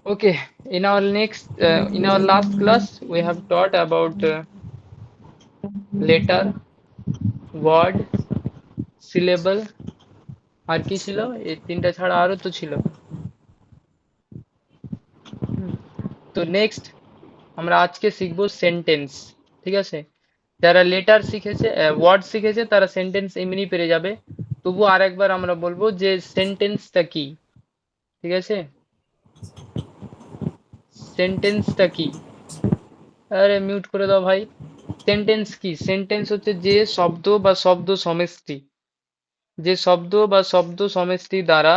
Okay, in our last class, we have taught about letter, word, syllable, আর কি ছিল? এই তিনটা ছাড়া আরো তো ছিল। তো নেক্সট আমরা আজকে শিখবো সেন্টেন্স। ঠিক আছে? যারা লেটার শিখেছে, ওয়ার্ড শিখেছে তারা সেন্টেন্স এমনি পেরে যাবে। তবু আরেকবার আমরা বলবো যে সেন্টেন্সটা কি। ঠিক আছে? সেন্টেন্সটা কি? আরে মিউট করে দাও ভাই। সেন্টেন্স কি? সেন্টেন্স হচ্ছে যে শব্দ বা শব্দ সমষ্টি, যে শব্দ বা শব্দ সমষ্টি দ্বারা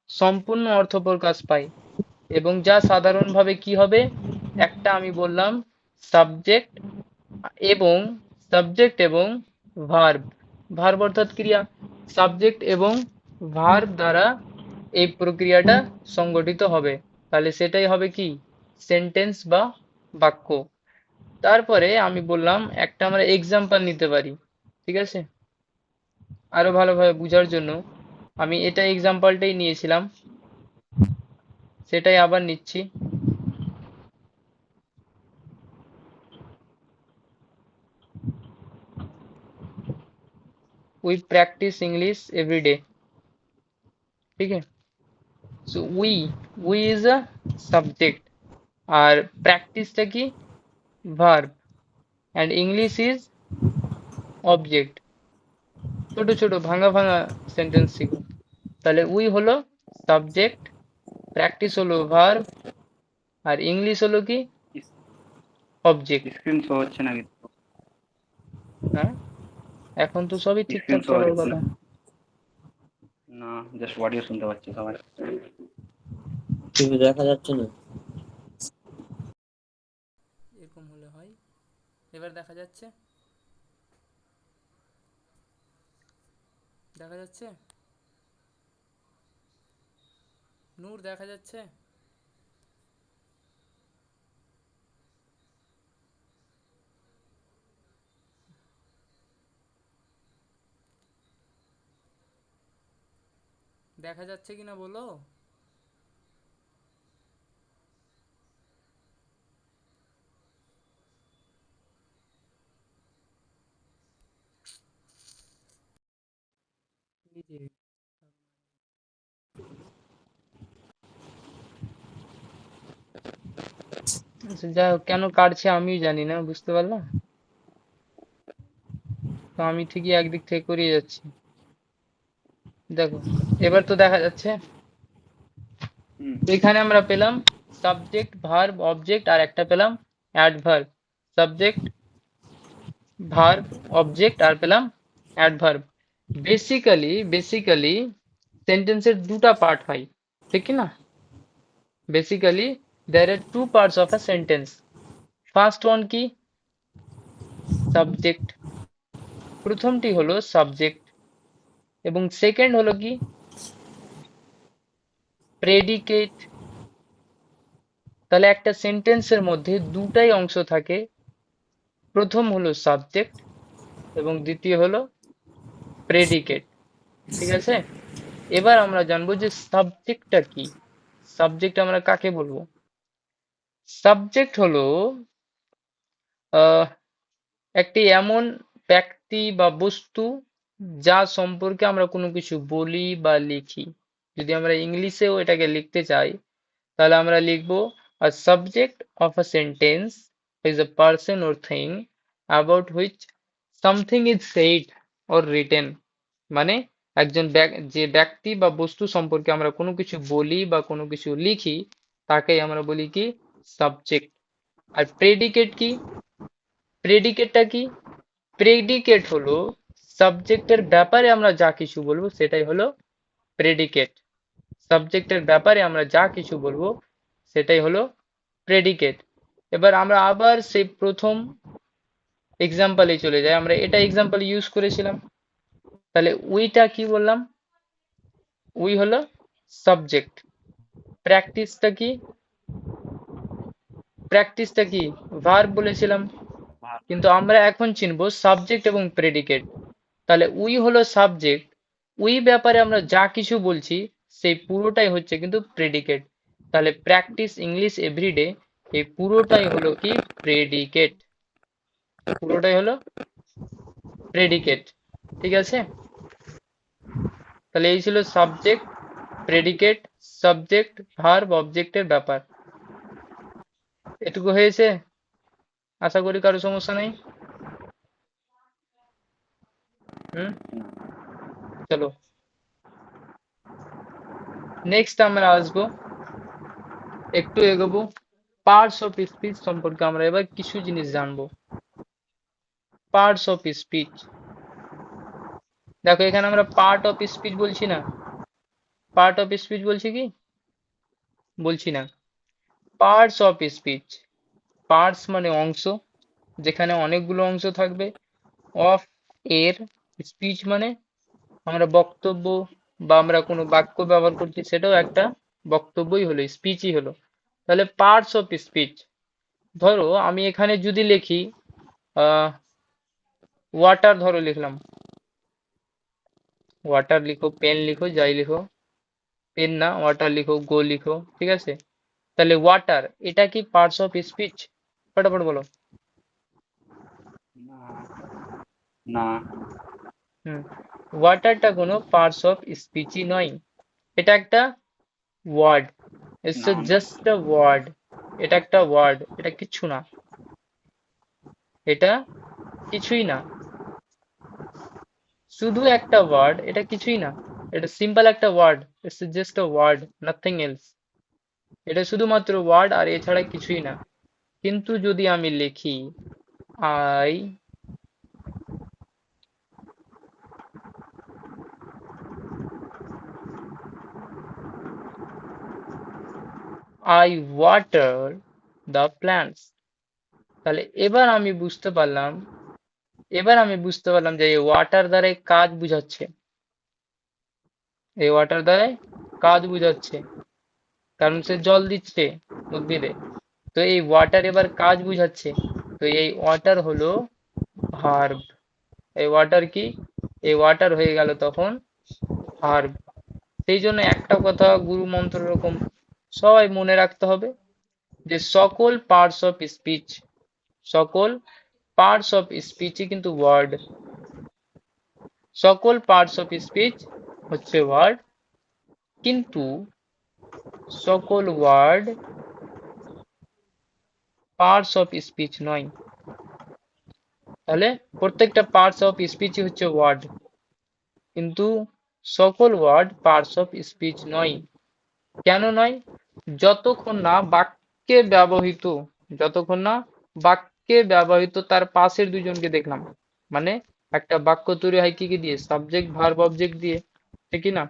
সম্পূর্ণ অর্থ প্রকাশ পায় এবং যা সাধারণভাবে কি হবে, একটা আমি বললাম সাবজেক্ট এবং সাবজেক্ট এবং ভার্ব। ভার্ব অর্থাৎ ক্রিয়া, সাবজেক্ট এবং ভার্ব দ্বারা এই প্রক্রিয়াটা সংগঠিত হবে, তাহলে সেটাই হবে কি সেন্টেন্স বা বাক্য। তারপরে আমি বললাম একটা আমরা এক্সাম্পল নিতে পারি। ঠিক আছে? আরো ভালোভাবে বোঝার জন্য আমি এটা এক্সাম্পলটাই নিয়েছিলাম, সেটাই আবার নিচ্ছি। We practise English everyday. ঠিক আছে? So we is a subject, আর প্র্যাকটিসটা কি verb, and English is object. ছোট ছোট ভাঙা ভাঙা সেন্টেন্স শিখো। তাহলে উই হলো সাবজেক্ট, প্র্যাকটিস হলো ভার্ব, আর ইংলিশ হলো কি অবজেক্ট। স্ক্রিন শো হচ্ছে না কিন্তু। হ্যাঁ, এখন তো সবই স্ক্রিন ঠিকঠাক শো চলার হচ্ছে না। কথা। না, জাস্ট অডিও শুনতে পাচ্ছি সবাই। টিভি দেখা যাচ্ছে না। এরকম হলে হয়। এবার দেখা যাচ্ছে? দেখা যাচ্ছে? নূর দেখা যাচ্ছে? দেখা যাচ্ছে কিনা বলো। আচ্ছা, যাই হোক, কেন কাটছে আমিও জানি না, বুঝতে পারলাম। তো আমি ঠিকই একদিক থেকে করিয়ে যাচ্ছি। দেখো, এবার তো দেখা যাচ্ছে। হুম। এখানে আমরা পেলাম সাবজেক্ট, ভার্ব, অবজেক্ট, আর একটা পেলাম অ্যাডভার্ব। সাবজেক্ট, ভার্ব, অবজেক্ট, আর পেলাম অ্যাডভার্ব। বেসিক্যালি সেন্টেন্সের দুটা পার্ট হয়, ঠিক কি না? Basically there are two parts of a sentence. First one কি? সাবজেক্ট। প্রথমটি হলো সাবজেক্ট এবং সেকেন্ড হলো কি প্রেডিকেট। তাহলে একটা সেন্টেন্সের মধ্যে দুটাই অংশ থাকে, প্রথম হলো সাবজেক্ট এবং দ্বিতীয় হলো প্রেডিকেট। ঠিক আছে? এবার আমরা জানবো যে সাবজেক্টটা কি। সাবজেক্ট আমরা কাকে বলবো? সাবজেক্ট হলো আহ একটি এমন ব্যক্তি বা বস্তু যা সম্পর্কে আমরা কোনো কিছু বলি বা লিখি। যদি আমরা ইংলিশেও এটাকে লিখতে চাই তাহলে আমরা লিখবো a subject of a sentence is a person or thing about which something is said or written. মানে একজন যে ব্যক্তি বা বস্তু সম্পর্কে আমরা কোনো কিছু বলি বা কোনো কিছু লিখি তাকেই আমরা বলি কি সাবজেক্ট। আর প্রেডিকেট কি? প্রেডিকেটটা কি? প্রেডিকেট হলো সাবজেক্টের ব্যাপারে আমরা যা কিছু বলবো সেটাই হলো প্রেডিকেট। সাবজেক্টের ব্যাপারে আমরা যা কিছু বলবো সেটাই হলো প্রেডিকেট। এবার আমরা আবার সেই প্রথম এক্সাম্পলে চলে যাই, আমরা এটা এক্সাম্পল ইউজ করেছিলাম। তাহলে উইটা কি বললাম? উই হলো সাবজেক্ট। প্র্যাকটিসটা কি? প্র্যাকটিসটা কি ভার্ব বলেছিলাম। কিন্তু আমরা এখন চিনবো সাবজেক্ট এবং প্রেডিকেট। তাহলে উই হলো সাবজেক্ট, উই ব্যাপারে আমরা যা কিছু বলছি সেই পুরোটাই হচ্ছে কিন্তু প্রেডিকেট। তাহলে প্র্যাকটিস ইংলিশ এভরিডে, এই পুরোটাই হলো কি প্রেডিকেট, পুরোটাই হলো প্রেডিকেট। ঠিক আছে, তাহলে এই ছিল সাবজেক্ট, প্রেডিকেট, সাবজেক্ট, ভার্ব, অবজেক্টের ব্যাপার। এটুকু হয়েছে, আশা করি কারো সমস্যা নেই। হুম, চলো নেক্সট আমরা আসবো, একটু এগোবো, পার্টস অফ স্পিচ সম্পর্কে আমরা এবার কিছু জিনিস জানবো। পার্টস অফ স্পিচ, দেখো এখানে আমরা পার্ট অফ স্পিচ বলছি না, পার্ট অফ স্পিচ বলছি কি, বলছি না। পার্টস অফ স্পিচ, পার্টস মানে অংশ, যেখানে অনেকগুলো অংশ থাকবে। অফ এর, স্পিচ মানে আমরা বক্তব্য বা আমরা কোনো বাক্য ব্যবহার করছি, সেটাও একটা বক্তব্যই হলো, স্পিচই হলো। তাহলে পার্টস অফ স্পিচ, ধরো আমি এখানে যদি লিখি ওয়াটার, ধরো লিখলাম ওয়াটার, লিখো, পেন লিখো, যাই লিখো, পেন না ওয়াটার লিখো, গো লিখো, ঠিক আছে। তাহলে ওয়াটার, এটা কি পার্টস অফ স্পিচ? ফটাফট বলো। না, না, হুম, ওয়াটারটা কোনো পার্টস অফ স্পিচই নয়, এটা একটা word, it's noun. Just a word, এটা একটা ওয়ার্ড, এটা কিছু না, এটা কিছুই না, শুধু একটা ওয়ার্ড, এটা কিছুই না, এটা সিম্পল একটা word, it's just a word, nothing else, এটা শুধুমাত্র ওয়ার্ড আর এছাড়া কিছুই না। কিন্তু যদি আমি লিখি I, I water the plants, তাহলে এবার আমি বুঝতে পারলাম যে এই ওয়াটার দ্বারাই কাজ বুঝাচ্ছে, এই ওয়াটার দ্বারাই কাজ বুঝাচ্ছে, কারণ সে জল দিচ্ছে উদ্ভিদে, তো এই ওয়াটার এবার কাজ বুঝাচ্ছে, তো এই ওয়াটার হলো ভার্ব। এই ওয়াটার কি, এই ওয়াটার হয়ে গেল তখন ভার্ব। সেই জন্য একটা কথা গুরু মন্ত্র এরকম সবাই মনে রাখতে হবে, যে সকল পার্টস অফ স্পিচ, সকল পার্টস অফ স্পিচই কিন্তু ওয়ার্ড, সকল পার্টস অফ স্পিচ হচ্ছে ওয়ার্ড, কিন্তু সকল ওয়ার্ড পার্টস অফ স্পিচ নয়। তাহলে প্রত্যেকটা পার্টস অফ স্পিচই হচ্ছে ওয়ার্ড, কিন্তু সকল ওয়ার্ড পার্টস অফ স্পিচ নয়। কেন নয়? যতক্ষণ না বাক্যে ব্যবহৃত, যতক্ষণ না বাক্যে ব্যবহৃত তার পাশের দুজনকে দেখলাম, মানে একটা বাক্য তৈরি হয় কি কি দিয়ে, সাবজেক্ট ভার্ব অবজেক্ট দিয়ে, ঠিক কি না,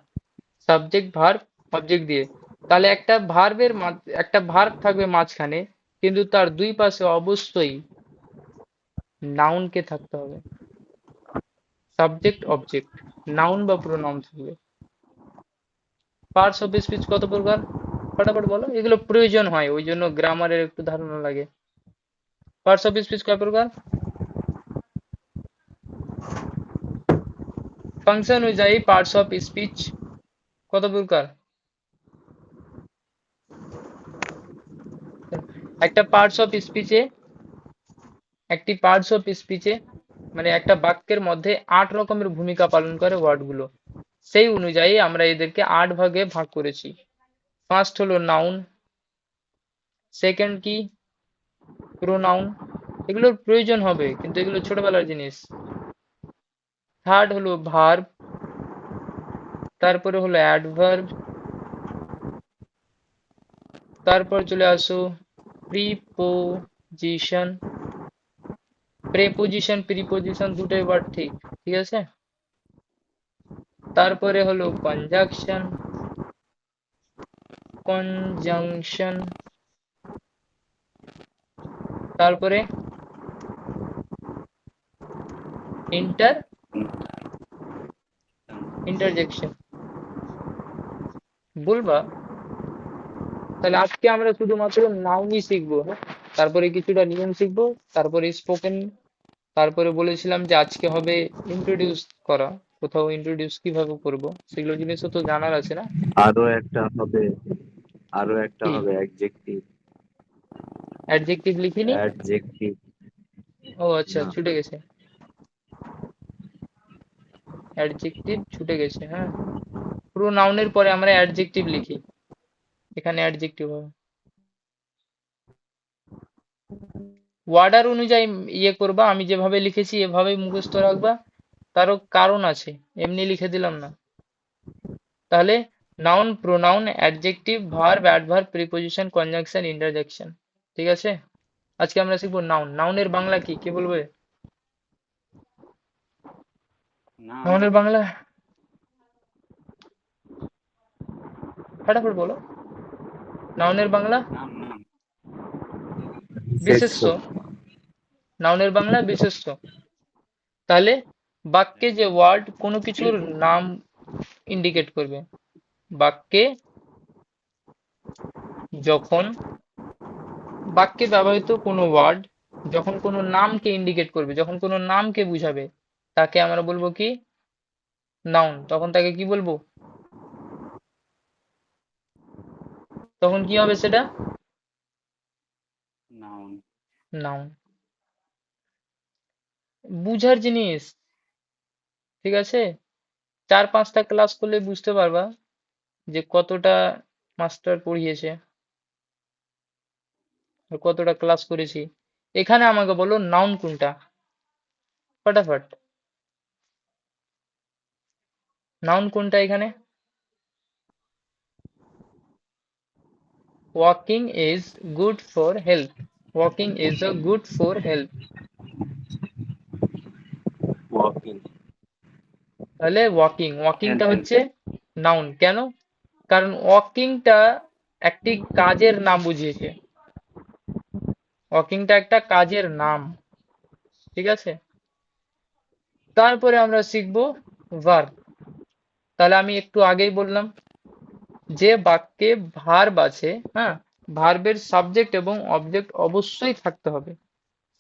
সাবজেক্ট ভার্ব অবজেক্ট দিয়ে। তাহলে একটা ভার্ব থাকবে মাঝখানে, কিন্তু তার দুই পাশে অবশ্যই নাউন কে থাকতে হবে, সাবজেক্ট অবজেক্ট, নাউন বা প্রোনাউন থাকবে। পার্টস অফ স্পিচ কত প্রকার, ফটাফট বলো, এগুলো প্রয়োজন হয়, ওই জন্য গ্রামারের একটু ধারণা লাগে। পার্টস অফ স্পিচ কয় প্রকার? ফাংশন অনুযায়ী পার্টস অফ স্পিচ কত প্রকার? একটা পার্টস অফ স্পিচে, একটি পার্টস অফ স্পিচে মানে একটা বাক্যের মধ্যে 8 রকমের ভূমিকা পালন করে ওয়ার্ডগুলো, সেই অনুযায়ী আমরা এদেরকে 8 ভাগে ভাগ করেছি। ফার্স্ট হলো নাউন, সেকেন্ড কি প্রোনাউন, এগুলোর প্রয়োজন হবে কিন্তু এগুলো ছোটবেলার জিনিস। থার্ড হলো ভার্ব, তারপরে হলো অ্যাডভার্ব, তারপর চলে আসো প্রিপোজিশন, প্রেপোজিশন প্রিপোজিশন দুটোই ওয়ার্ড, ঠিক, ঠিক আছে। তারপরে হলো কনজাংশন, কনজাংশন, তারপরে ইন্টার ইন্টারজেকশন, বলবা? তাহলে আজকে আমরা শুধুমাত্র নাউনই শিখবো, হ্যাঁ? তারপরে কিছুটা নিয়ম শিখবো, তারপরে স্পোকেন, তারপরে বলেছিলাম যে আজকে হবে ইন্ট্রোডিউস করা, কোথাও ইন্ট্রোডিউস কিভাবে করব, সেগুলো জিনিসও তো জানার আছে না। আরো একটা হবে আরো একটা কি হবে অ্যাডজেক্টিভ। অ্যাডজেক্টিভ লিখিনি? অ্যাডজেক্টিভ। ও আচ্ছা, না। ছুটে গেছে। অ্যাডজেক্টিভ ছুটে গেছে, হ্যাঁ। পুরো নাউনের পরে আমরা অ্যাডজেক্টিভ লিখি, এখানে অ্যাডজেক্টিভ হবে। ওয়ার্ডার অনুযায়ী ইয়ে করবা, আমি যেভাবে লিখেছি এভাবেই মুখস্থ রাখবা, তারও কারণ আছে, এমনি লিখে দিলাম না। তাহলে noun, pronoun, adjective, verb, adverb, preposition, conjunction, interjection. ঠিক আছে, আজকে আমরা শিখবো নাউন। নাউনের বাংলা কি, কে বলবে? নাম। নাউনের বাংলা ফটাফট বলো। নাউনের বাংলা নাম নাম। বিশেষ্য। বিশেষ্য। নাউনের বাংলা বিশেষ্য। তাহলে বাক্যে যে ওয়ার্ড কোনো কিছুর নাম ইন্ডিকেট করবে, বাক্যে যখন বাক্যে ব্যবহৃত কোনো ওয়ার্ড যখন কোনো নামকে ইন্ডিকেট করবে, যখন কোনো নামকে বুঝাবে, তাকে আমরা বলবো কি? নাউন। তখন তাকে কি বলবো? তখন কি হবে সেটা? নাউন। নাউন। বুঝার জিনিস, ঠিক আছে। 4-5টা ক্লাস করলে বুঝতে পারবা যে কতটা মাস্টার পড়িয়েছে আর কতটা ক্লাস করেছি। এখানে আমাকে বলো নাউন কোনটা, ফটাফট। নাউন কোনটা এখানে? Walking is good for health. Walking is a good for health. Walking. তাহলে ওয়াকিং, ওয়াকিংটা হেলথ হেলথ। হচ্ছে নাউন। কেন? কারণ ওয়াকিংটা একটি কাজের নাম বুঝিয়েছে। ওয়াকিংটা একটা কাজের নাম, ঠিক আছে। তারপরে আমরা শিখবো ভার্ব। তাহলে আমি একটু আগেই বললাম যে বাক্যে ভার্ব আছে, হ্যাঁ, ভার্বের সাবজেক্ট এবং অবজেক্ট অবশ্যই থাকতে হবে।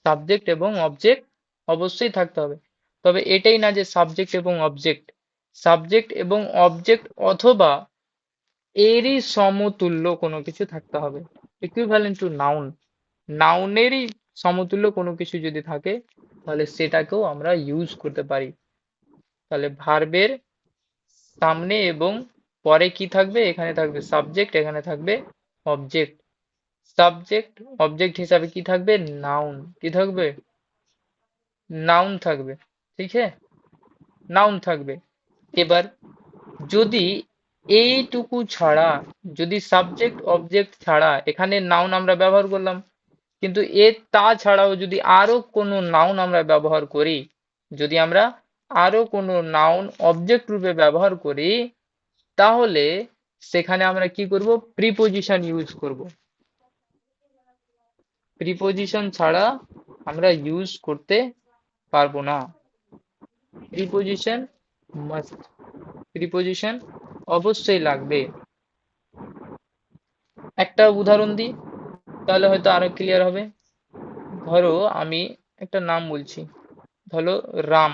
সাবজেক্ট এবং অবজেক্ট অবশ্যই থাকতে হবে। তবে এটাই না যে সাবজেক্ট এবং অবজেক্ট, সাবজেক্ট এবং অবজেক্ট অথবা এরই সমতুল্য কোনো কিছু থাকতে হবে, ইকুইভ্যালেন্ট টু নাউন। নাউনেরই সমতুল্য কোনো কিছু যদি থাকে তাহলে সেটাকেও আমরা ইউজ করতে পারি। তাহলে ভার্বের সামনে এবং পরে কি থাকবে? এখানে থাকবে সাবজেক্ট, এখানে থাকবে অবজেক্ট। সাবজেক্ট অবজেক্ট হিসাবে কি থাকবে? নাউন। কি থাকবে? নাউন থাকবে, ঠিক আছে, নাউন থাকবে। এবার যদি এইটুকু ছাড়া, যদি সাবজেক্ট অবজেক্ট ছাড়া এখানে নাউন আমরা ব্যবহার করলাম, কিন্তু তা ছাড়াও যদি আরো কোনো নাউন আমরা ব্যবহার করি, যদি আমরা আরো কোনো নাউন অবজেক্ট রূপে ব্যবহার করি, তাহলে সেখানে আমরা কি করব? প্রিপোজিশন ইউজ করব। প্রিপোজিশন ছাড়া আমরা ইউজ করতে পারবো না। প্রিপোজিশন মাস্ট, প্রিপোজিশন অবশ্যই লাগবে। একটা উদাহরণ দিই, তাহলে হয়তো আরো ক্লিয়ার হবে। ধরো আমি একটা নাম বলছি, ধরো রাম।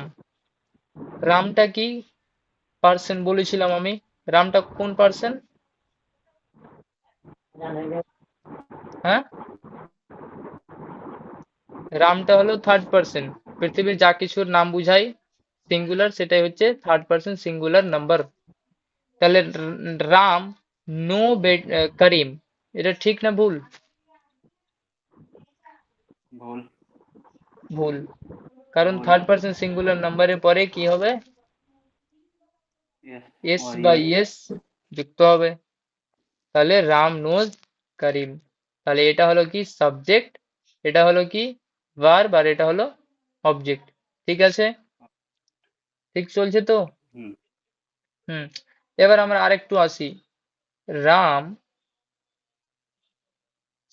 রামটা কি পার্সন বলেছিলাম আমি? রামটা কোন পার্সন? হ্যাঁ, রামটা হলো থার্ড পার্সন। পৃথিবীর যা কিছুর নাম বুঝাই সিঙ্গুলার, সেটাই হচ্ছে থার্ড পার্সন সিঙ্গুলার নাম্বার। তাহলে রাম নো করিম, এটা ঠিক না ভুল? ভুল। ভুল। কারণ ভুল। থার্ড পার্সন সিঙ্গুলার নাম্বারের পরে কি হবে? ইয়েস। এস ওর বা ইয়েস। ইয়েস যুক্ত হবে। তাহলে রাম নোজ করিম। তাহলে এটা হলো কি সাবজেক্ট, এটা হলো কি ভার্ব, আর এটা হলো অবজেক্ট। ঠিক আছে, ঠিক চলছে তো? হুম। হুম। এবার আমরা আরেকটু আসি। রাম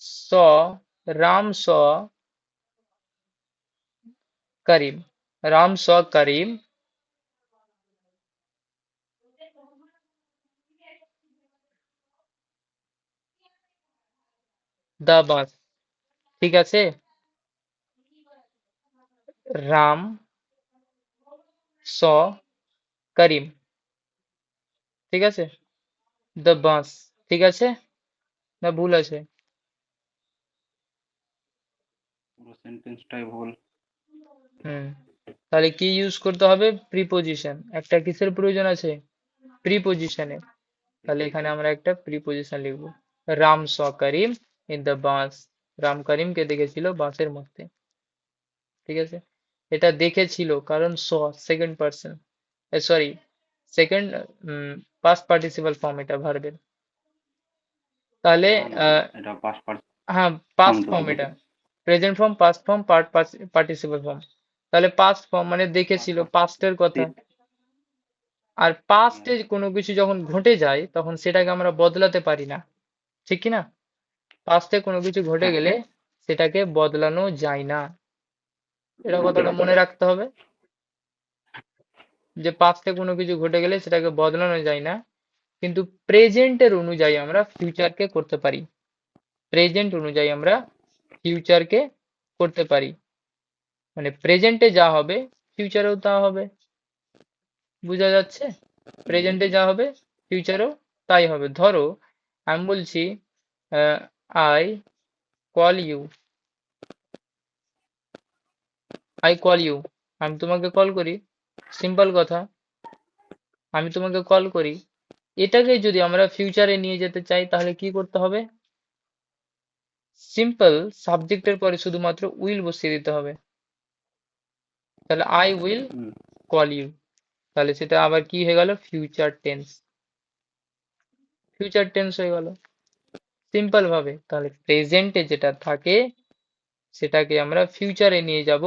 স রাম স করিম। রাম স করিম দা বাস। ঠিক আছে, রাম স করিম, ঠিক আছে, দ্য বাস। ঠিক আছে, না ভুল আছে? পুরো সেন্টেন্সটাই ভুল। হুম, তাহলে কি ইউজ করতে হবে? প্রিপোজিশন। একটা কিসের প্রয়োজন আছে? প্রিপোজিশনের। তাহলে এখানে আমরা একটা প্রিপোজিশন লিখবো। Ram saw Karim in the bus. Ram করিমকে দেখেছিল বাসের মধ্যে। ঠিক আছে, এটা দেখেছিল কারণ saw second person, sorry second past participle form, এটা ভার্বের। তাহলে না না, এটা পাস্ট হ্যাঁ ফর্ম পাস্ট তো ফর্ম, শুধু। এটা present form, past form, participle form. তাহলে পাস্ট ফর্ম মানে দেখেছিল, পাস্টের কথা। আর পাস্টে কোনো কিছু যখন ঘটে যায় তখন সেটাকে আমরা বদলাতে পারি না, ঠিক কি না? পাস্টে কোনো কিছু ঘটে হ্যাঁ গেলে সেটাকে বদলানো যায় না, এটা কথাটা মনে রাখতে হবে। যে পাস্টে কোনো কিছু ঘটে গেলে সেটাকে বদলানো যায় না, কিন্তু প্রেজেন্টের অনুযায়ী আমরা ফিউচারকে করতে পারি। প্রেজেন্ট অনুযায়ী আমরা ফিউচারকে করতে পারি, মানে প্রেজেন্টে যা হবে ফিউচারেও তা হবে। বোঝা যাচ্ছে? প্রেজেন্টে যা হবে ফিউচারেও তাই হবে। ধরো আমি বলছি I call you, I call you, আমি তোমাকে কল করি, সিম্পল কথা, আমি তোমাকে কল করি। এটাকে যদি আমরা ফিউচারে নিয়ে যেতে চাই তাহলে কি করতে হবে? সিম্পল সাবজেক্টের পরে শুধুমাত্র উইল বসিয়ে দিতে হবে। তাহলে I will hmm, call you, তাহলে সেটা আবার কি হয়ে গেল? ফিউচার টেন্স, ফিউচার টেন্স হয়ে গেল সিম্পল ভাবে। তাহলে প্রেজেন্টে যেটা থাকে সেটাকে আমরা ফিউচারে নিয়ে যাব,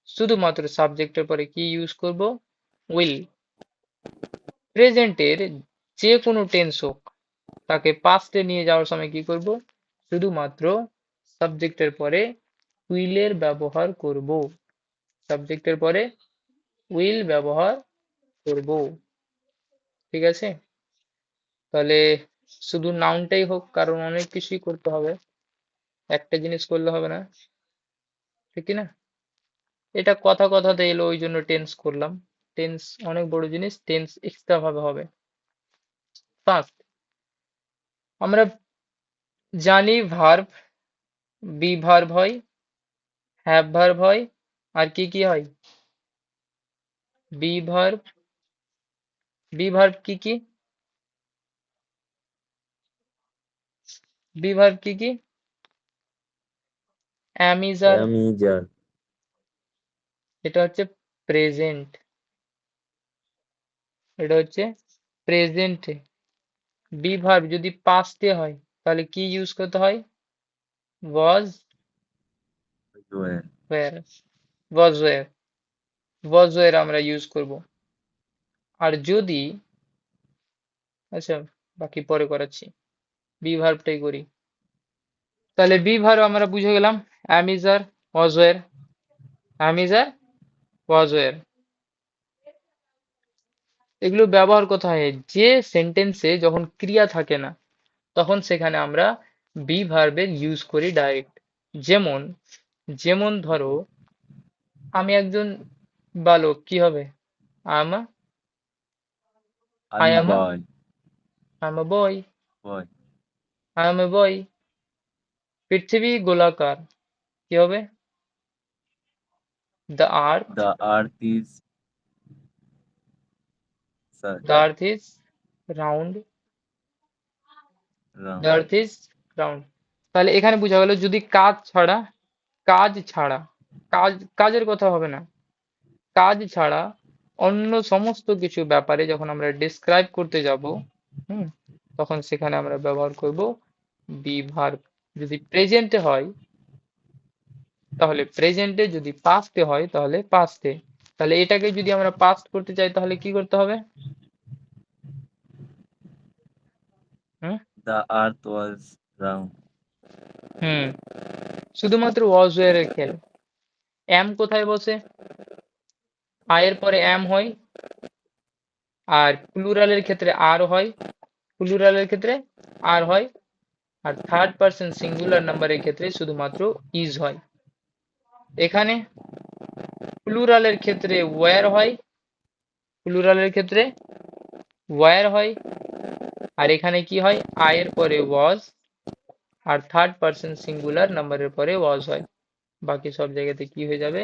শুধুমাত্র সাবজেক্টের পরে কি ইউজ করব? উইল। প্রেজেন্টের যে কোনো টেন্স হোক তাকে পাস্টে নিয়ে যাওয়ার সময় কি করব? শুধুমাত্র সাবজেক্টের পরে উইলের ব্যবহার করব, সাবজেক্টের পরে উইল ব্যবহার করব। ঠিক আছে, তাহলে শুধু নাউনটাই হোক, কারণ অনেক কিছুই করতে হবে, একটা জিনিস করলে হবে না, ঠিক কি না? এটা কথা কথাতে এলো ওই জন্য টেন্স করলাম। টেন্স অনেক বড় জিনিস, টেন্স এক্সট্রা ভাবে হবে। ফার্স্ট আমরা জানি ভার্ব, বি ভার্ব হয়, হ্যাভ ভার্ব হয়, আর কি কি হয়? বি ভার্ব, বি ভার্ব কি কি? বি ভার্ব কি কি? অ্যাম ইজ আর, অ্যামিজার, এটা হচ্ছে প্রেজেন্ট, এটা হচ্ছে প্রেজেন্টে। বি ভার্ব যদি পাস্টে হয় তাহলে কি ইউজ করতে হয়? Was, were, were, was were, was were আমরা ইউজ করব। আর যদি, আচ্ছা বাকি পরে করাচ্ছি, বি ভার্বটাই করি। তাহলে বি ভার্ব আমরা বুঝে গেলাম, am is are, was were, am is are, was were. এগুলো ব্যবহার কোথায়? যে সেন্টেন্সে যখন ক্রিয়া থাকে না তখন সেখানে আমরা বি ভার্বের ইউজ করি ডাইরেক্ট। যেমন, যেমন ধরো আমি একজন বালক, কি হবে? আই এম, আই আমি am, boy, I am a boy, boy, I am a boy. পৃথিবী গোলাকার, কি হবে? The earth, the earth is, sir, the earth is round, the round, earth is round. তাহলে এখানে বোঝা গেল যদি কাজ ছাড়া, কাজ ছাড়া, কাজ, কাজের কথা হবে না, কাজ ছাড়া অন্য সমস্ত কিছু ব্যাপারে যখন আমরা ডিসক্রাইব করতে যাব, হুম, তখন সেখানে আমরা ব্যবহার করব বি ভার্ব। যদি প্রেজেন্টে হয় তাহলে প্রেজেন্টে, যদি পাস্টে হয় তাহলে পাস্টে। তাহলে এটাকে যদি আমরা পাস্ট করতে চাই তাহলে কি করতে হবে? হুম, দ্য আর্থ ওয়াজ রাউন্ড, হুম, শুধুমাত্র ওয়াজ ওয়্যার এর খেল। এম কোথায় বসে? আয়ের পরে এম হয়, আর প্লুরালের ক্ষেত্রে আর হয়, প্লুরালের ক্ষেত্রে আর হয়, আর থার্ড পার্সন সিঙ্গুলার নাম্বারের ক্ষেত্রে শুধুমাত্র ইজ হয়। এখানে প্লুরালের ক্ষেত্রে ওয়্যার হয়, প্লুরালের ক্ষেত্রে ওয়্যার হয়, আর এখানে কি হয়? আয়ের পরে ওয়াজ আর থার্ড পার্সন সিঙ্গুলার নাম্বারের পরে ওয়াজ হয়, বাকি সব জায়গাতে কি হয়ে যাবে,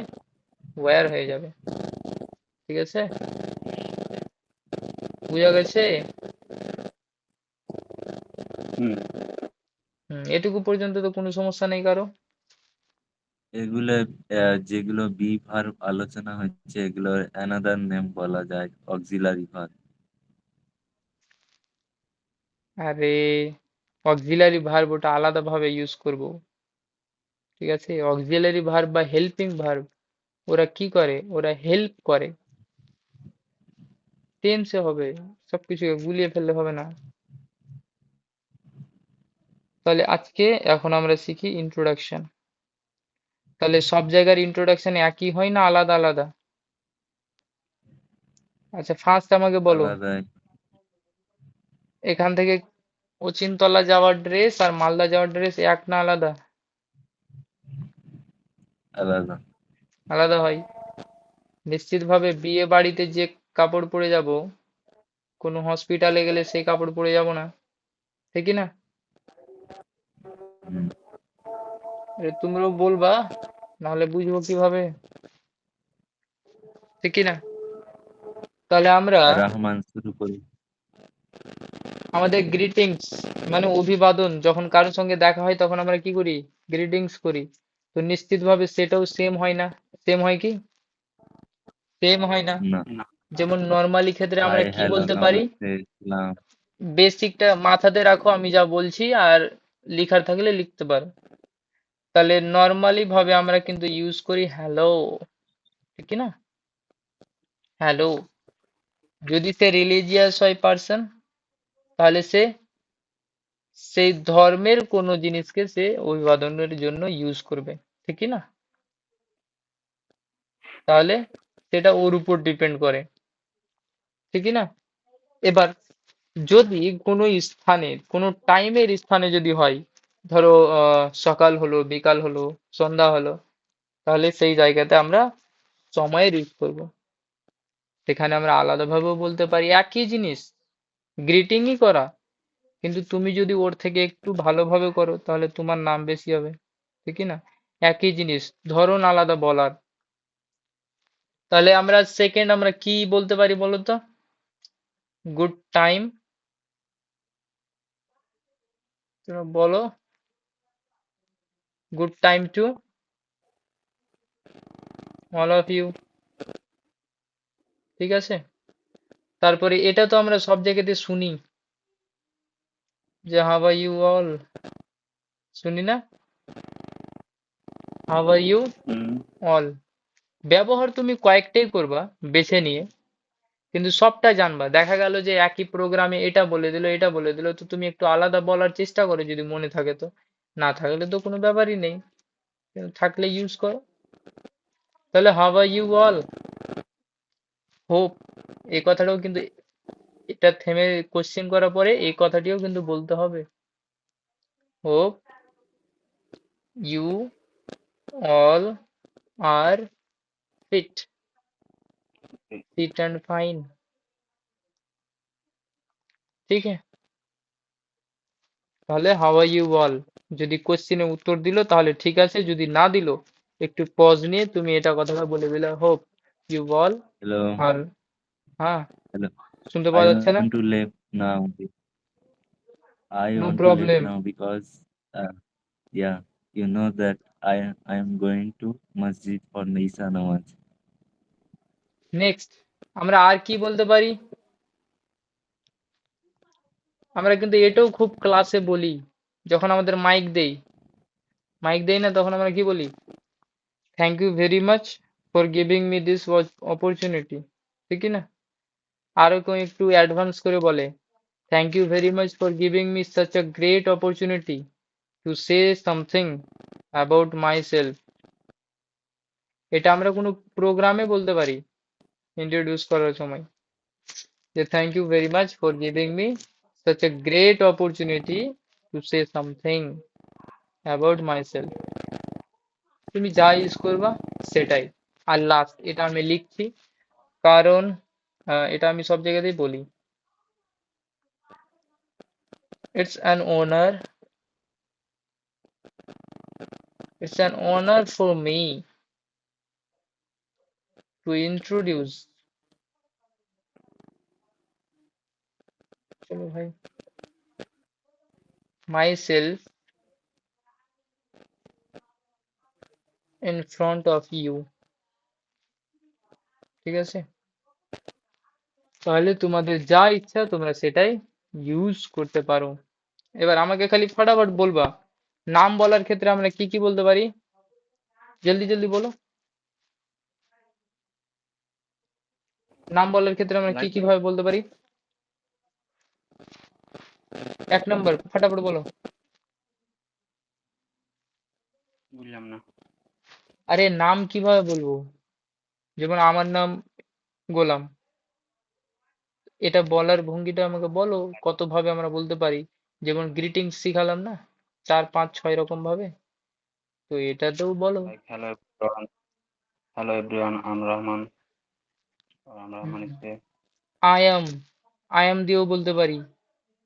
ওয়্যার হয়ে যাবে। ঠিক আছে, বুঝা গেছে? হুম। এটুকু পর্যন্ত তো কোনো সমস্যা নেই কারো? এগুলো যেগুলো বি ভার্ব আলোচনা হচ্ছে এগুলোর অ্যানাদার নেম বলা যায় অক্সিলারি ভার্ব। আরে অক্সিলারি ভার্ব ওটা আলাদাভাবে ইউজ করব। ঠিক আছে, অক্সিলারি ভার্ব বা হেল্পিং ভার্ব ওরা কি করে, ওরা হেল্প করে, টেন্সে হবে, সবকিছুকে গুলিয়ে ফেললে হবে না। তাহলে আজকে এখন আমরা শিখি ইন্ট্রোডাকশন। তাহলে সব জায়গার ইন্ট্রোডাকশন একই হয় না আলাদা আলাদা? আচ্ছা ফার্স্ট আমাকে বলো, আলাদাই। এখান থেকে অচিনতলা যাওয়ার ড্রেস আর মালদা যাওয়ার ড্রেস এক না আলাদা? আলাদা। আলাদা হয়। নিশ্চিতভাবে বিয়ে বাড়িতে যে কাপড় পরে যাব, কোনো হসপিটালে গেলে সেই কাপড় পরে যাব না, ঠিক কি না? হুম। তোমরাও বলবা, নাহলে বুঝবো কিভাবে, ঠিক কি না? তাহলে আমরা রহমান শুরু করি। আমাদের গ্রিটিংস মানে অভিবাদন, যখন কারোর সঙ্গে দেখা হয় তখন আমরা কি করি, গ্রিটিংস করি। তো নিশ্চিতভাবে সেটাও সেম হয় না? সেম হয় কি, সেম হয় না? না। না। যেমন নর্মালি ক্ষেত্রে হাই আমরা কি হ্যালো বলতে পারি, নমস্তে সালাম। বেসিকটা মাথাতে রাখো, আমি যা বলছি আর লিখার থাকলে লিখতে পারো। তাহলে নর্মালি ভাবে আমরা কিন্তু ইউজ করি হ্যালো, ঠিক কি না? হ্যালো। যদি সে রিলিজিয়াস হয় পার্সন, তাহলে সে সেই ধর্মের কোনো জিনিসকে সে অভিবাদনের জন্য ইউজ করবে, ঠিক কি না? তাহলে সেটা ওর উপর ডিপেন্ড করে, ঠিক কি না? এবার যদি কোনো স্থানে কোনো টাইমের স্থানে যদি হয়, ধরো সকাল হলো, বিকাল হলো, সন্ধ্যা হলো, তাহলে সেই জায়গাতে আমরা সময়ের ইউজ করব। সেখানে আমরা আলাদাভাবেও বলতে পারি একই জিনিস, গ্রিটিংই করা, কিন্তু তুমি যদি ওর থেকে একটু ভালোভাবে করো তাহলে তোমার নাম বেশি হবে, ঠিক কি না? একই জিনিস, ধরন আলাদা বলার। তাহলে আমরা সেকেন্ড আমরা কি বলতে পারি বলো তো? গুড টাইম, তোমরা বলো, good time to all of you, ঠিক আছে? তারপরে এটা তো আমরা সব জায়গাতে শুনি, যে হাউ আর ইউ অল, শুনি না? How are you hmm. All. ব্যবহার তুমি কয়েকটাই করবা বেছে নিয়ে, কিন্তু সবটা জানবা। দেখা গেল যে একই প্রোগ্রামে এটা বলে দিল এটা বলে দিল, তো তুমি একটু আলাদা বলার চেষ্টা করো যদি মনে থাকে তো, না থাকলে তো কোনো ব্যাপারই নেই, কিন্তু থাকলে ইউজ করো। তাহলে how are you all, hope, এই কথাটাও কিন্তু, এটা থেমে কোশ্চেন করার পরে এই কথাটিও কিন্তু বলতে হবে, hope you all are fit, fit and fine, ঠিক আছে? তাহলে হাউ আর ইউ অল, যদি কোশ্চেনে উত্তর দিল তাহলে ঠিক আছে, যদি না দিল একটু পজ নিয়ে তুমি এটা কথাটা বলে দিলে, হোপ ইউ অল হ্যালো। আর, হ্যাঁ, হ্যালো। শুনতে আই পাওয়া যাচ্ছে না? Want to leave now. I no want to leave problem. now because, yeah, you know that I am going to masjid for Isa Nawaz. Next আমরা আর কি বলতে পারি? আমরা কিন্তু এটাও খুব ক্লাসে বলি, যখন আমাদের মাইক দেই, মাইক দেই না তখন আমরা কি বলি, thank you very much for giving me this opportunity, ঠিক কি না? আরো কেউ একটু অ্যাডভান্স করে বলে, thank you very much for giving me such a great opportunity to say something about myself. এটা আমরা কোনো প্রোগ্রামে বলতে পারি ইন্ট্রোডিউস করার সময়, যে thank you very much for giving me such a great opportunity to say something about myself. তুমি যা ইউজ করবা সেটাই। আর লাস্ট এটা আমি লিখছি, কারণ এটা আমি সব জায়গাতেই বলি, it's an honour It's an honor for me to introduce, চলো ভাই, myself in front of you। ঠিক আছে, তাহলে তোমাদের যা ইচ্ছা তোমরা সেটাই ইউজ করতে পারো। এবার আমাকে খালি ফটাফট বলবা, নাম বলার ক্ষেত্রে আমরা কি কি বলতে পারি, জলদি জলদি বলো। নাম বলার ক্ষেত্রে আমরা কি Like কি ভাবে বলতে পারি? 1 নম্বর, ফটাফট বলো। বুঝলাম না। আরে নাম কিভাবে বলবো? যেমন আমার নাম গোলাম, এটা বলার ভঙ্গিটা আমাকে বলো, কত ভাবে আমরা বলতে পারি। যেমন গ্রিটিংস শিখালাম না, 4 5 6 রকম ভাবে, তো এটাতেও বলো। Like hello everyone, I'm Rahman, or I'm Rahman is here. I am, I am দিয়েও বলতে পারি,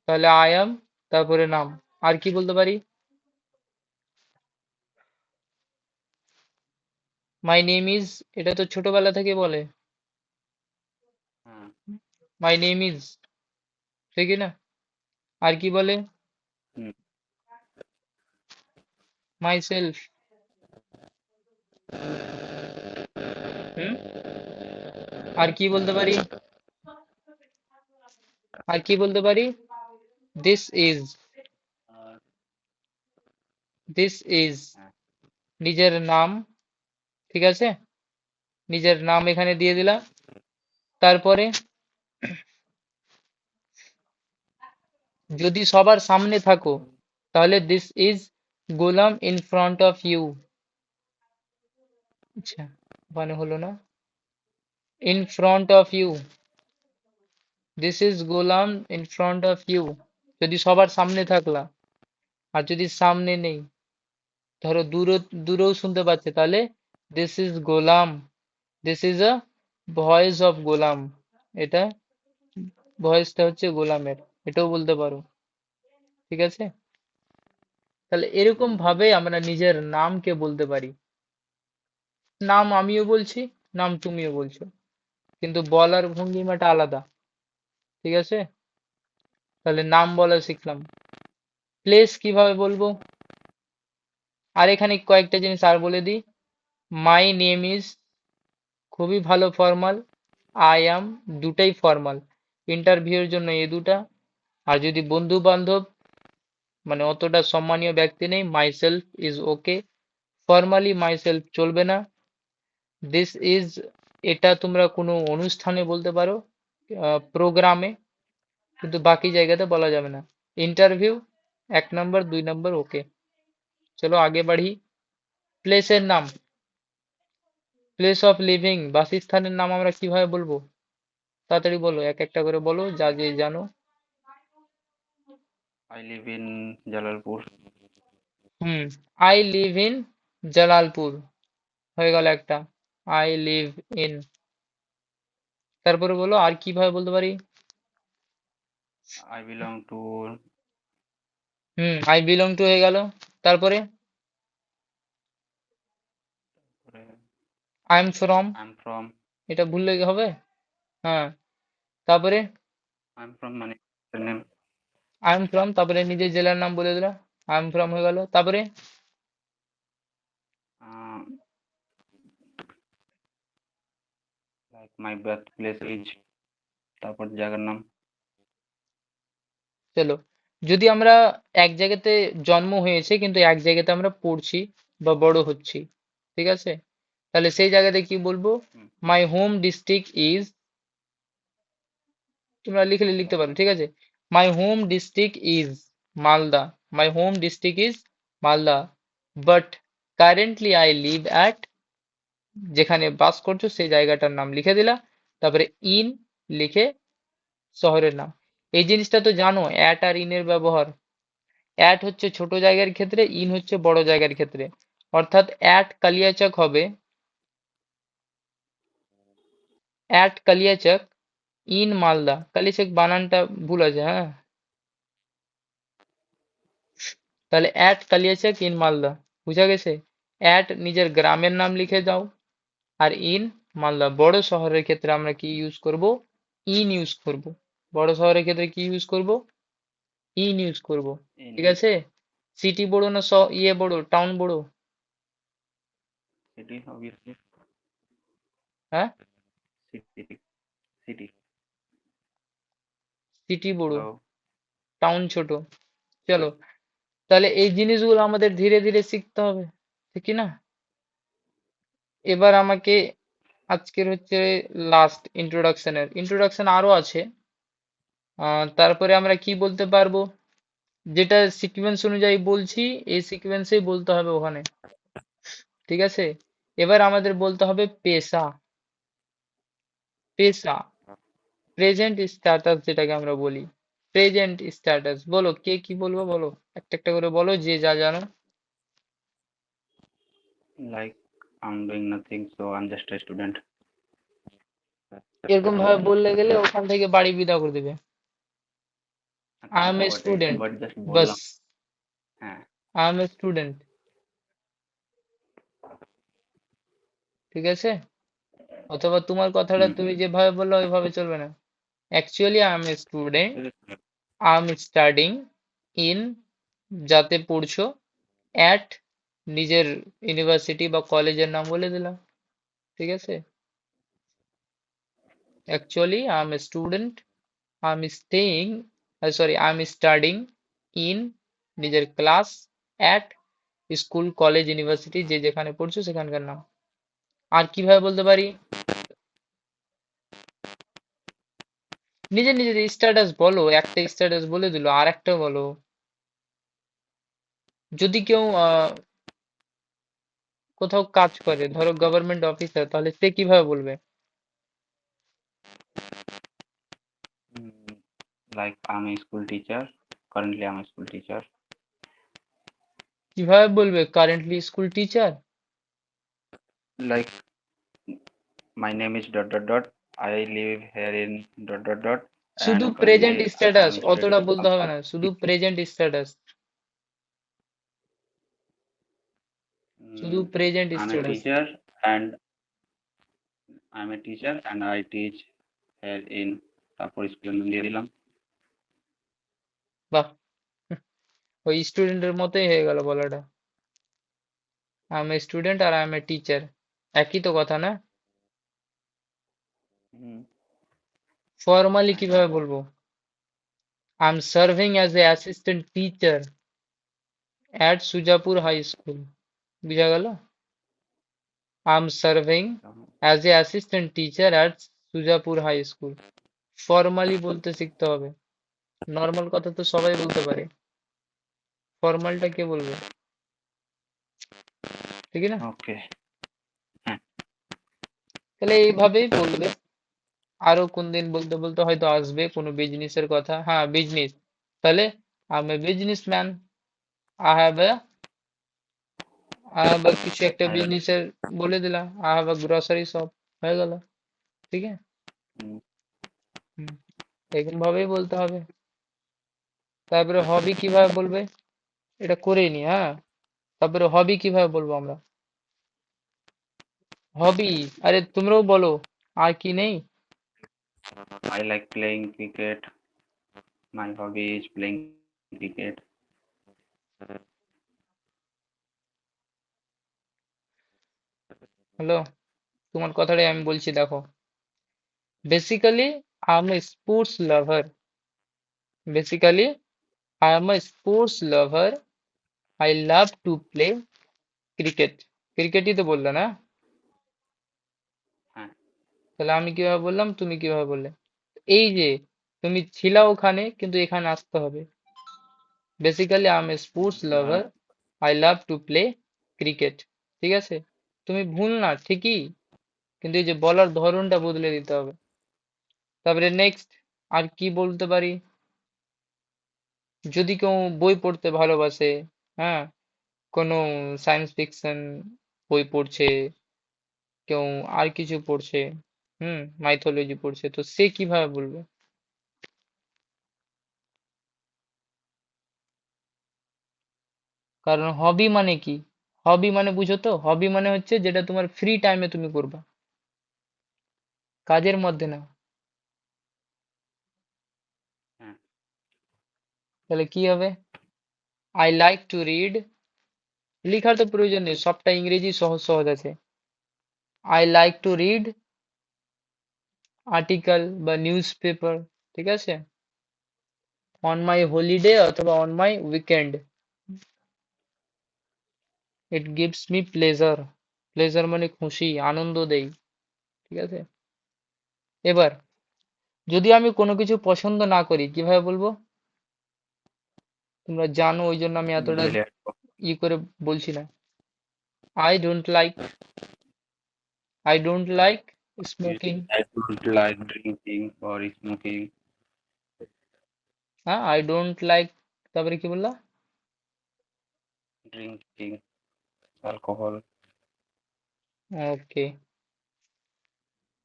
তাহলে আই এম তারপরে নাম। আর কি বলতে পারি? মাই নেম ইজ, এটা তো ছোটবেলা থেকে বলে, হ্যাঁ, মাই নেম ইজ, ঠিক না? আর কি বলে? হুম, মাই সেলফ। হুম, আর কি বলতে পারি? আর কি বলতে পারি? দিস ইজ, আর দিস ইজ হ্যাঁ, নিজের নাম, ঠিক আছে, নিজের নাম এখানে দিয়ে দিলাম। তারপরে যদি সবার সামনে থাকো, তাহলে this is Golam in front of you. আচ্ছা, মানে হলো না, in front of you, this is Golam in front of you, যদি সবার সামনে থাকলা। আর যদি সামনে নেই, ধরো দূরে, দূরেও শুনতে পাচ্ছে, তাহলে this is Golam, this is a voice of Golam, এটা ভয়েসটা হচ্ছে গোলামের, এটাও বলতে পারো। ঠিক আছে, তাহলে এরকম ভাবে আমরা নিজের নামকে বলতে পারি। নাম আমিও বলছি, নাম তুমিও বলছো, কিন্তু বলার ভঙ্গিমাটা আলাদা। ঠিক আছে, তাহলে নাম বলা শিখলাম। প্লেস কিভাবে বলবো? আর এখানে কয়েকটা জিনিস আর বলে দিই। মাই নেম ইজ খুবই ভালো ফর্মাল, আই অ্যাম দুটাই ফর্মাল, ইন্টারভিউর জন্য এ দুটা। আর যদি বন্ধু বান্ধব, মানে অতটা সম্মানীয় ব্যক্তি নেই, my self is okay, formally my self চলবে না। দিস ইজ, এটা তোমরা কোনো অনুষ্ঠানে বলতে পারো, প্রোগ্রামে, কিন্তু বাকি জায়গাতে বলা যাবে না। ইন্টারভিউ 1 নম্বর 2 নম্বর ওকে। চলো আগে বাড়ি। প্লেসের নাম, প্লেস অফ লিভিং বাসস্থানের নাম আমরা কিভাবে বলবো? তাড়াতাড়ি বলো, এক একটা করে বলো, যা যে জানো। I live in Jalalpur. Hmm, I live in Jalalpur, হয়ে গেল একটা, আই লিভ ইন। তারপরে বলো আর কিভাবে বলতে পারি? I belong to hmm, I belong to হয়ে গেল। তারপরে I am from, I'm from এটা ভুললে কি হবে? হ্যাঁ, তারপরে মানে name. আই এম ফ্রম, তারপরে নিজের জেলার নাম বলে দিলাম, আই এম ফ্রম হয়ে গেল। তারপরে Uh, like my birthplace is, তারপর জায়গার নাম। চলো, যদি আমরা এক জায়গাতে জন্ম হয়েছে কিন্তু এক জায়গাতে আমরা পড়ছি বা বড় হচ্ছি, ঠিক আছে, তাহলে সেই জায়গাতে কি বলবো? হুম, মাই হোম ডিস্ট্রিক্ট ইজ, তোমরা লিখলে লিখতে পারো, ঠিক আছে, my home district is Malda, my home district is Malda, but currently I live at, যেখানে বাস করছো সেই জায়গাটার নাম লিখে দিলা, তারপরে ইন লিখে শহরের নাম। এই জিনিসটা তো জানো, অ্যাট আর ইনের ব্যবহার। অ্যাট হচ্ছে ছোট জায়গার ক্ষেত্রে, ইন হচ্ছে বড় জায়গার ক্ষেত্রে। অর্থাৎ অ্যাট কালিয়াচক হবে অ্যাট কালিয়াচক, ইন মালদা। কালিয়াচক বানানটা ভুল আছে, হ্যাঁ, তাহলে অ্যাট কালিয়াচক ইন মালদা, বুঝা গেছে? অ্যাট নিজের গ্রামের নাম লিখে দাও। আর ইন মালদা বড় শহরের ক্ষেত্রে আমরা কি ইউজ করব? ইন ইউজ করব। বড় শহরের ক্ষেত্রে কি ইউজ করব? ইন ইউজ করব। ঠিক in আছে? সিটি বড় না ইয়ে বড়, টাউন বড়? city, obviously. হ্যাঁ, City, city. সিটি বড়, Hello. টাউন ছোট। চলো, তাহলে এই জিনিসগুলো আমাদের ধীরে ধীরে শিখতে হবে, ঠিক কি না? এবার আমাকে আজকের হচ্ছে লাস্ট ইন্ট্রোডাকশন আরো আছে। তারপরে আমরা কি বলতে পারবো, যেটা সিকোয়েন্স অনুযায়ী বলছি এই সিকোয়েন্সেই বলতে হবে ওখানে, ঠিক আছে? এবার আমাদের বলতে হবে পেশা। পেশা, প্রেজেন্ট স্ট্যাটাস যেটাকে আমরা বলি, প্রেজেন্ট স্ট্যাটাস। বলো, কে কি বলবো, বলো একটা একটা করে বলো, যে যা জানো। Like I'm doing nothing, so I'm just a student. এরকম ভাবে বললে গেলে ওখান থেকে বাড়ি বিদা করে দেবে। I am a student, But just বাস, বললাম। হ্যাঁ। আই এম এ স্টুডেন্ট, ঠিক আছে? অথবা তোমার কথাটা হুম। তুমি যেভাবে বললো ওইভাবে চলবে না। Actually I am a student, I am studying in, যাতে পড়ছো, অ্যাট নিজের ইউনিভার্সিটি বা কলেজের নাম বলে দিলাম, ঠিক আছে? Actually I am a student, I am staying, sorry I am studying in নিজের class, at school college university যে যেখানে পড়ছো সেখানকার নাম। আর কিভাবে বলতে পারি? নিজের নিজের স্ট্যাটাস বলো, একটা স্ট্যাটাস বলে দিলো, আর একটা বলো। যদি কেউ কোথাও কাজ করে, ধরো গভর্নমেন্ট অফিসার, তাহলে সে কিভাবে বলবে? Like I'm a school teacher. Currently, I'm a school teacher. কিভাবে বলবে currently school teacher? Like my name is dot dot dot. I live here in dot dot dot. শুধু And present currently, status, I'm অতটা studying. বলতে হবে না, শুধু present status, শুধু Mm, present I'm a status. teacher, and I teach here in তারপর স্কুলের নাম দিয়ে দিলাম। বাহ, ওই স্টুডেন্টের মতোই হয়ে গেল বলাটা। আই এম এ স্টুডেন্ট আর আই এম এ টিচার, একই তো কথা না? হুম। ফর্মালি কিভাবে বলবো? I am serving as a assistant teacher at Sujapur high school. বুঝা গেল? I am serving as a assistant teacher at Sujapur high school. Formally বলতে শিখতে হবে। নর্মাল কথা তো সবাই বলতে পারে, ফর্মালটা কে বলবে, ঠিক না? ওকে। হ্যাঁ। তাহলে এইভাবেই বলবে। আরো কোন দিন বলতে বলতে হয়তো আসবে কোনো বিজনেসের কথা। হ্যাঁ, বিজনেস, তাহলে I am A business man, I have a, কিছু একটা আর বিজনেসের বলে দিলাম, I have a grocery shop, হয়ে গেল, ঠিক আছে? হুম, হুম, এরকম ভাবেই বলতে হবে। তারপরে হবি কিভাবে বলবে, এটা করেই নি, হ্যাঁ। তারপরে হবি কিভাবে বলবো আমরা? হবি, আরে তোমরাও বলো, আর কি নেই? I like playing cricket. My hobby is playing cricket. Hello, তোমার কথাটাই আমি বলছি, দেখো। Basically I am a sports lover, basically I am a sports lover, I love to play cricket. ক্রিকেটই তো বললে না? হ্যাঁ। তাহলে আমি কিভাবে বললাম, তুমি কিভাবে বললে? এই যে তুমি ছিলা ওখানে, কিন্তু এখানে আসতে হবে। Basically I am a sports lover, I love to play cricket, ঠিক আছে? তুমি ভুল না ঠিকই, কিন্তু এই যে বলার ধরনটা বদলে দিতে হবে। তারপরে নেক্সট, আর কি বলতে পারি? যদি কেউ বই পড়তে ভালোবাসে, হ্যাঁ, কোনো সায়েন্স ফিকশন বই পড়ছে, কেউ আর কিছু পড়ছে, মাইথোলজি পড়ছে, তো সে কিভাবে বলবে? কারণ হবি মানে কি? হবি মানে বুঝো তো, হবি মানে হচ্ছে যেটা তোমার ফ্রি টাইমে তুমি করবা, কাজের মধ্যে না। হ্যাঁ, তাহলে কি হবে? আই লাইক টু রিড, লিখার তো প্রয়োজন নেই, সবটা ইংরেজি সহজ সহজ আছে। I like to read article বা নিউজ পেপার, ঠিক আছে, অন মাই হলিডে অথবা on my weekend. It gives me pleasure, pleasure মানে খুশি, আনন্দ দেই, ঠিক আছে। এবার যদি আমি কোনো কিছু পছন্দ না করি কিভাবে বলবো? তোমরা জানো ওই জন্য আমি এতটা ইউজুয়ালি ই করে বলছি না। I don't like, I don't like smoking. I don't like drinking or smoking. হ্যাঁ, আই ডোন্ট লাইক, তারপরে কি বললা? Drinking alcohol. ওকে,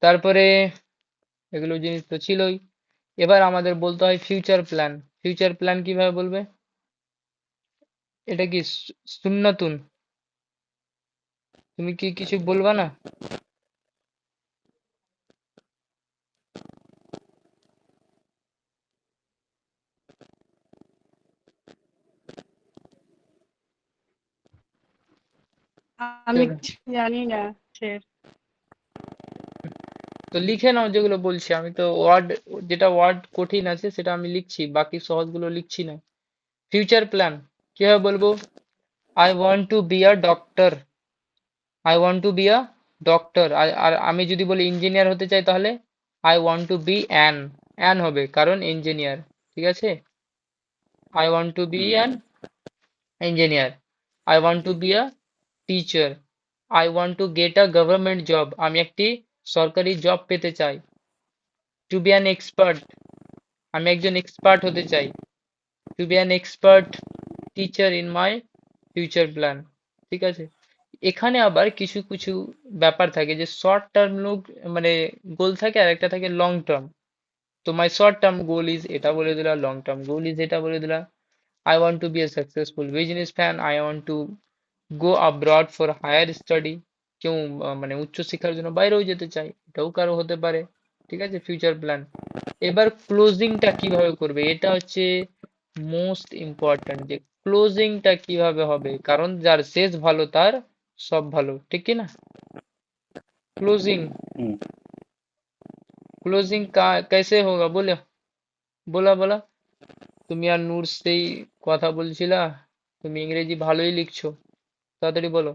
তারপরে এগুলো জিনিস তো ছিলই। এবার আমাদের বলতে হয় ফিউচার প্ল্যান। ফিউচার প্ল্যান কিভাবে বলবে? এটা কি সুন্নাতুন? তুমি কি কিছু বলবা না? আমি চলো, কিছু জানি না স্যার। তো লিখে নাও যেগুলো বলছি আমি, তো ওয়ার্ড, যেটা ওয়ার্ড কঠিন আছে সেটা আমি লিখছি, বাকি সহজগুলো লিখছি না। ফিউচার প্ল্যান কিভাবে বলবো? I want to be a doctor, I want to be a doctor. আর আমি যদি বলি ইঞ্জিনিয়ার হতে চাই তাহলে I want to be an, an হবে কারণ ইঞ্জিনিয়ার, ঠিক আছে। I want to be Hmm. An engineer. I want to be a teacher. I want to get a government job, আমি একটি সরকারি জব পেতে চাই। টু বি অ্যান এক্সপার্ট, আমি একজন এক্সপার্ট হতে চাই। To be an expert teacher in my future plan, ঠিক আছে। এখানে আবার কিছু কিছু ব্যাপার থাকে যে শর্ট টার্ম লোক মানে গোল থাকে, আর একটা থাকে লং টার্ম। তো মাই শর্ট টার্ম গোল ইজ এটা বলে দিলা, লং টার্ম গোল ইজ এটা বলে দিলা। I want to be a successful businessman, I want to go abroad for higher study, কেউ মানে উচ্চশিক্ষার জন্য বাইরেও যেতে চায়, এটাও কারো হতে পারে, ঠিক আছে, ফিউচার প্ল্যান। এবার ক্লোজিংটা কিভাবে করবে, এটা হচ্ছে মোস্ট ইম্পর্ট্যান্ট, যে ক্লোজিংটা কিভাবে হবে, কারণ যার শেষ ভালো তার সব ভালো, ঠিক কি না? Closing, Hmm. क्लोजिंग का कैसे होगा बोलो, बोला बोला। তুমি আর নূর সেই কথা বলছিলা, তুমি ইংরেজি ভালোই লিখছো, তাড়াতাড়ি বলো।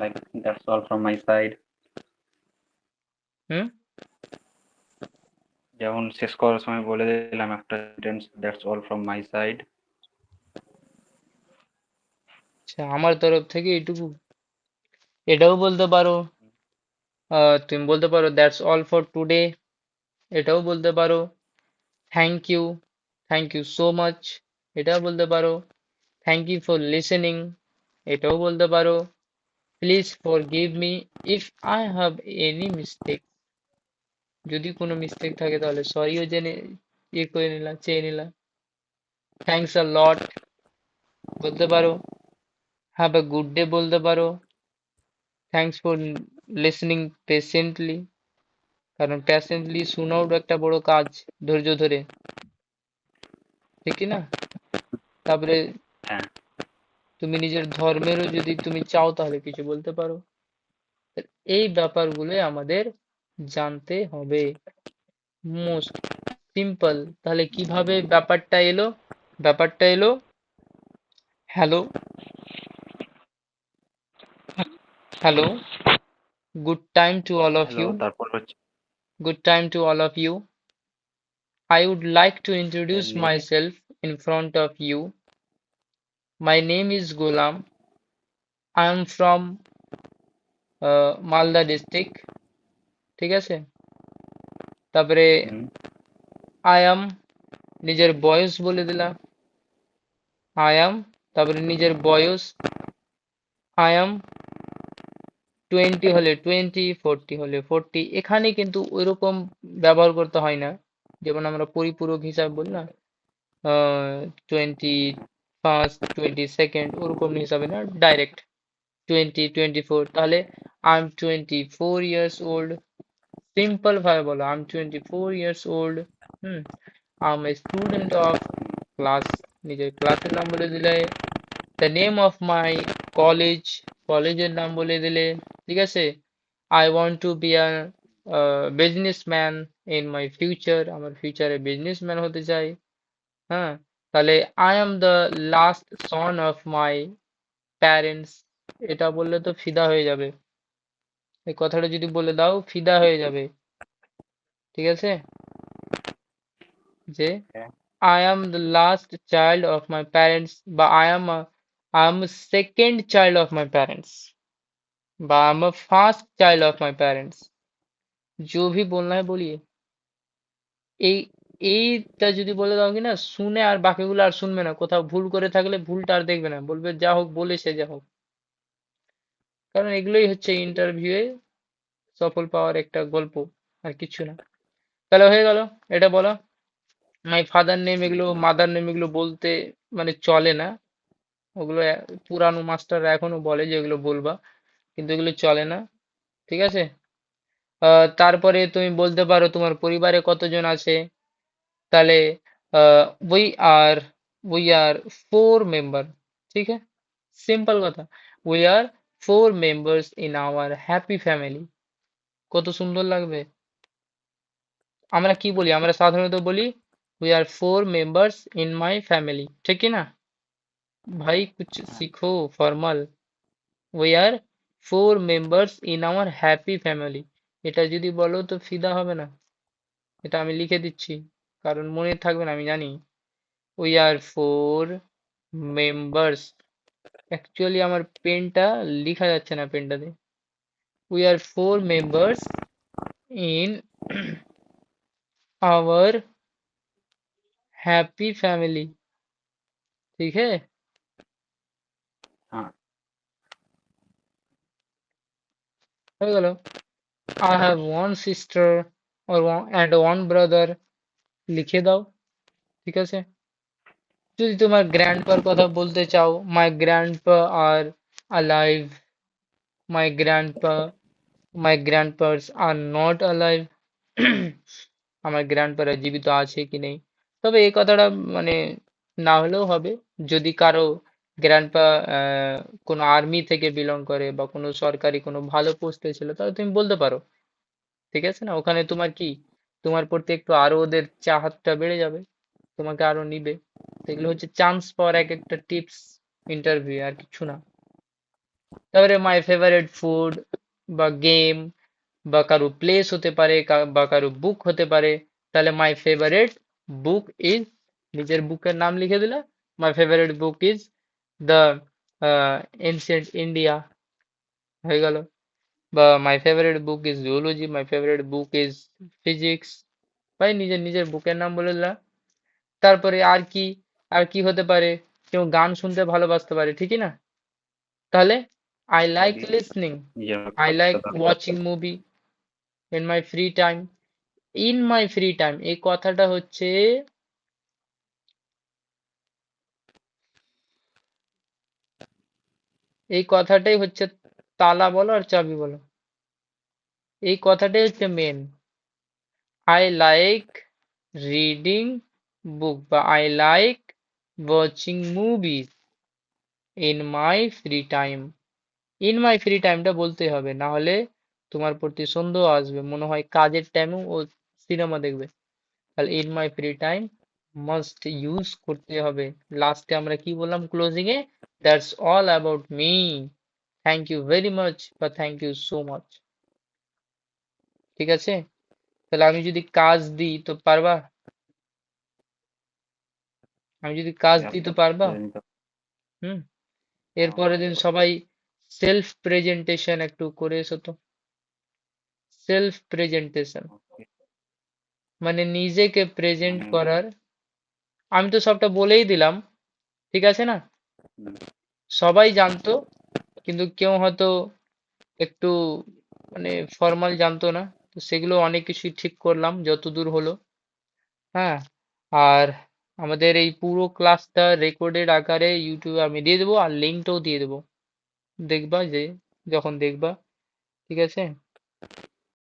Like that's all from my side. হুম, যেমন শেষ করার সময় বলে দিলাম একটা sentence, that's all from my side. আচ্ছা, আমার তরফ থেকে এইটুকু। এটাও বলতে পারো, তুমি বলতে পারো দ্যাটস অল ফর টুডে, এটাও বলতে পারো thank you, thank you so much, এটাও বলতে পারো থ্যাংক ইউ ফর লিসেনিং, এটাও বলতে পারো please forgive me if I have any mistake, যদি কোনো মিস্টেক থাকে তাহলে সরিও জেনে ইয়ে করে নিলাম, চেয়ে নিলাম। থ্যাংকস আ লট বলতে পারো, হ্যাভ এ গুড ডে বলতে পারো, থ্যাংকস ফর লিসনিং পেশেন্টলি, কারণ প্যাশেন্টলি শোনাও একটা বড় কাজ, ধৈর্য ধরে, ঠিক কি না? তারপরে হ্যাঁ, তুমি নিজের ধর্মেরও যদি তুমি চাও তাহলে কিছু বলতে পারো। এই ব্যাপারগুলো আমাদের জানতে হবে, মোস্ট সিম্পল। তাহলে কিভাবে ব্যাপারটা এলো? ব্যাপারটা এলো, hello, hello, good time to all of hello, you, তারপর হচ্ছে good time to all of you. I would like to introduce next. myself in front of you. My name is Gulam. I am from Malda district. ঠিক আছে? তারপরে I am নিজের বয়স বলে দিলাম। I am, তারপরে নিজের বয়স I am 20 হলে 20, 40 হলে 40। এখানে কিন্তু ওইরকম ব্যবহার করতে হয় না, যেমন আমরা পরিপূরক হিসাবে বলি না, 20, ফার্স্ট 22nd ওরকম হিসাবে না, ডাইরেক্ট 2024, তাহলে I am 24 years old, simple ভাবে বলো I am 24 years old। Hmm, I am a student of class, নিজের ক্লাসের নাম বলে দিলে, the name of my college, কলেজের নাম বলে দিলে, ঠিক আছে। I want to be a businessman in my future, আমার ফিউচারে বিজনেসম্যান হতে চাই। হ্যাঁ, তাহলে I am the last son of my parents, এটা বললে তো ফিদা হয়ে যাবে, এই কথাটা যদি বলে দাও ফিদা হয়ে যাবে, ঠিক আছে, যে Okay. I am the last child of my parents, বা I am second child of my parents, বা I am first child of my parents, जो भी बोलना है बोलिए। এই এইটা যদি বলে দাও কি না, শুনে আর বাকিগুলো আর শুনবে না, কোথাও ভুল করে থাকলে ভুলটা আর দেখবে না, বলবে যা হোক বলেছে যা হোক, কারণ এগুলোই হচ্ছে ইন্টারভিউয়ে সফল পাওয়ার একটা গল্প, আর কিছু না। তাহলে হয়ে গেল, এটা বলো। মাই ফাদার নেম, এগুলো মাদার নেম এগুলো বলতে মানে চলে না, ওগুলো পুরানো মাস্টাররা এখনো বলে যে এগুলো বলবা, কিন্তু এগুলো চলে না, ঠিক আছে। তারপরে তুমি বলতে পারো তোমার পরিবারে কতজন আছে, তাহলে we are we are 4 member, ঠিক আছে, সিম্পল কথা, we are 4 members in our happy family, কত সুন্দর লাগবে। আমরা কি বলি, আমরা সাধারণত বলি we are 4 members in my family, ঠিক কি না ভাই, कुछ হ্যাঁ, सीखो formal. We are 4 members in our happy family, এটা যদি বলো তো ফিদা হবে না, এটা আমি লিখে দিচ্ছি, কারণ মনে থাকবে না আমি জানি। উই আর 4 মেম্বার্স, অ্যাকচুয়ালি আমার পেনটা লেখা যাচ্ছে না পেনটাতে, we are 4 members in our happy family, ठीक है। হ্যাঁ, হয়ে গেল। I have one sister and one brother, লিখে দাও, ঠিক আছে। যদি তোমার গ্র্যান্ডপার কথা বলতে চাও, my grandpa are alive, my grandpa, my grandpas are not alive, আমার গ্র্যান্ডপারা জীবিত আছে কি নেই। তবে এই কথাটা মানে না হলেও হবে, যদি কারো গ্র্যান্ডপা কোনো আর্মি থেকে বিলং করে বা কোনো সরকারি কোনো ভালো পোস্টে ছিল, তাহলে তুমি বলতে পারো, ঠিক আছে না, ওখানে তোমার কি, তোমার প্রতি একটু আরো ওদের চাহাতটা বেড়ে যাবে, তোমাকে আরো নিবে। তো এগুলো হচ্ছে চান্স পাওয়ার এক একটা টিপস ইন্টারভিউ, আর কিছু না। তারপরে মাই ফেভারিট ফুড বা গেম বা কারো প্লেস হতে পারে, বা কারো বুক হতে পারে, তাহলে মাই ফেভারিট বুক ইজ, নিজের বুকের নাম লিখে দিলে, my favourite book is the ancient India, হয়ে গেল। বা my favourite book is zoology, my favourite book is physics, ভাই নিজের নিজের বুকের নাম বলে দিলা। তারপরে আর কি হতে পারে, কেউ গান শুনতে ভালোবাসতে পারে, ঠিকই না, তাহলে আই লাইক হবি, লিসনিং, নিজের আই লাইক কথা। Watching movie in my free time. In my free time এই কথাটা হচ্ছে, এই কথাটাই হচ্ছে তালা বলো আর চাবি বলো, এই কথাটাই হচ্ছে main. I like reading book বা I like watching movies in my free time. In my free টাইমটা বলতে হবে, না হলে তোমার প্রতি সন্দেহ আসবে, মনে হয় কাজের টাইমেও ও সিনেমা দেখবে। তাহলে in my free time must use করতে হবে। লাস্টে আমরা কি বললাম ক্লোজিং এ, that's all about me, thank you very much বা থ্যাংক ইউ সো মাচ, ঠিক আছে। তাহলে আমি যদি কাজ দিই তো পারবা, আমি যদি কাজ Yeah, দিই তো পারবা। then the- হুম, এরপরের দিন সবাই সেলফ প্রেজেন্টেশন একটু করে এসো তো, সেলফ প্রেজেন্টেশন okay. মানে নিজেকে প্রেজেন্ট মানে করার। আমি তো সবটা বলেই দিলাম, ঠিক আছে না, হুম, সবাই জানতো, কিন্তু কেউ হয়তো একটু মানে ফর্মাল জানতো না, তো সেগুলো অনেক কিছুই ঠিক করলাম যতদূর হলো। হ্যাঁ, আর আমাদের এই পুরো ক্লাসটা রেকর্ডেড আকারে ইউটিউবে আমি দিয়ে দেবো, আর লিঙ্কটাও দিয়ে দেবো, দেখবা যে যখন দেখবা, ঠিক আছে?